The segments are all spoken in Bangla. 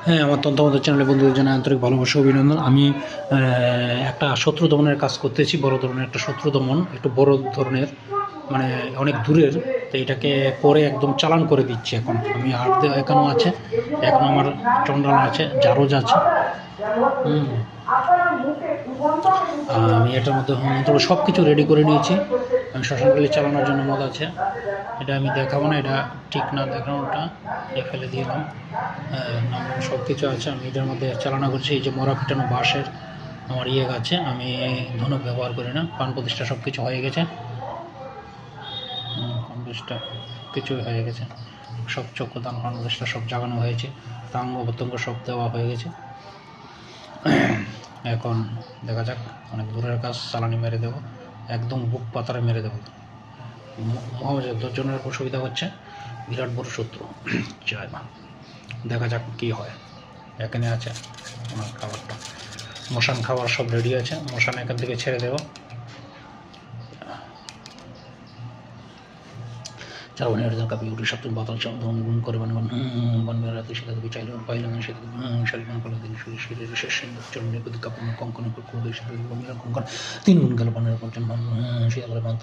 হ্যাঁ, আমার তন্ত্রমন্ত্র চ্যানেলের বন্ধুদের জানাই আন্তরিক ভালোবাসা ও অভিনন্দন। আমি একটা শত্রু দমনের কাজ করতেছি, বড় ধরনের একটা শত্রু দমন, একটু বড় ধরনের, মানে অনেক দূরের। তো এটাকে করে একদম চালান করে দিচ্ছি। এখন আমি হাত এখনও আছে, এখন আমার চন্ডাল আছে, জারজ আছে। আমি এটার মধ্যে মন্ত্র সব কিছু রেডি করে নিয়েছি। আমি শ্মশানকালী চালানোর জন্য মদ আছে, এটা আমি দেখাবো না, এটা ঠিক না দেখানোটা, ফেলে দিলাম। নাম সব কিছু আছে, আমি এটার মধ্যে চালনা করছি। এই যে মরা পিটানো বাঁশের আমার আছে, আমি ধনুক ব্যবহার করি না। প্রাণ প্রতিষ্ঠা সব কিছু হয়ে গেছে, প্রাণ প্রতিষ্ঠা কিছু হয়ে গেছে, সব চক্ষুদান প্রাণ প্রতিষ্ঠা সব জাগানো হয়েছে, তাঙ্গ প্রত্যঙ্গ সব দেওয়া হয়ে গেছে। এখন দেখা যাক, অনেক দূরের কাজ, চালানি মেরে দেবো, একদম বুক পাতারে মেরে দেবো। মহাজনের অসুবিধা হচ্ছে, বিরাট বড় শত্রু। জয় মা, দেখা যাক কী হয়। এখানে আছে আমার খাবারটা, মশান খাবার সব রেডি আছে, মশান এখান থেকে ছেড়ে দেবো। চারবনি হরিদান কাপি উঠে সপ্তম বাতাল গুণ করে বনমের রাতে সেটা থেকে চাইলেন পাইলেন সেটা শালিমান কলে দিন শরীরের শেষ চরণের প্রতি কাপড় কঙ্কনের করে সেটা মিলন কঙ্কন 3 গুণ গেল বানের পঞ্চম সে আবার বান্ত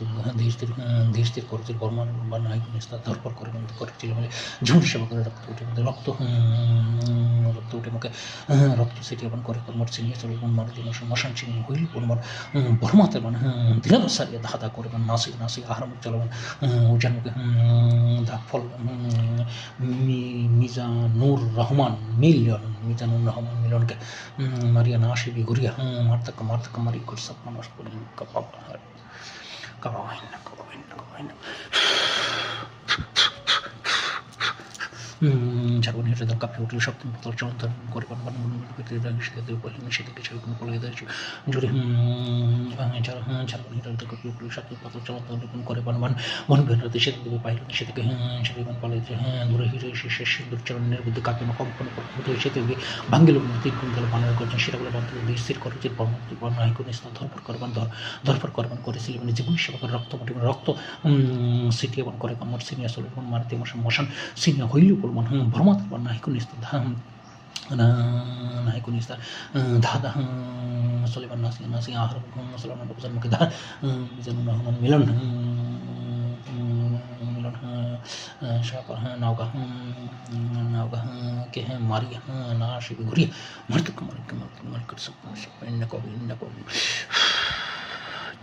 ধীর স্থির করছে বর্মান বান হাইকুন স্থান ধরপর করে করেছিল মানে ঝুঁড় সেবা করে রক্ত উঠে রক্ত উঠে মুখে রক্ত ছিটিয়ে বান করে কর্মর ছিনিয়ে চলে মার দিন মশান ছিনিয়ে হইল বর্মার ভরমাতে মানে দিলাম সারিয়ে ধাঁধা করে নাসি নাসি আহার মুখ চলমান উজান মুখে ফল মিজানুর রহমান মিলনকে মারিয়া না আসিবি ঘুরিয়া মারতাকা মারি করছে মানুষ ঝাড়বনি হৃদয় কাঁপিয়ে উঠল সপ্তম বোতল চলন্তন করে সেদিকে সেরকম পড়ে দিয়েছে জুড়ে ঝাড়বনি হৃদয় কাঁপিয়ে উঠল সপ্তম বোতল চলন্তন করে মন বেরোতে সেদিকে পাইল সেদিকে সেদিকে পালিয়েছে দূরে হিরে শেষের সুন্দর চরণের বুদ্ধি কাঁপে কম্পন করে সেদিকে ভাঙ্গিল 3 কুইন্টাল বানার করছেন সেটা বলে বান্ধব স্থির করেছে বর্ণাহিকুন স্থান ধরপর করবান করেছিল মানে জীবন সেবা করে রক্ত রক্ত সিটিয়ে করে কমর সিনিয়া সলুন মারতে মশান সিনিয়া হইল বলমান ভরমাত নাহিকুন স্থান নাহিকুন স্থান ধাদা সলিমান নাসি আহার মুসলমান উপজান মুখে ধা মিজানুর রহমান মিলন नौका के हैं मारी ना शिव घुरी मर्द कमर कर सकते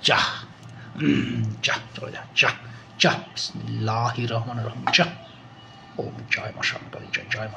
चाह चाह चलो जा चाह चाह बिस्मिल्लाहिर्रहमानिर्रहीम चाह ओम जय मां शांति जय जय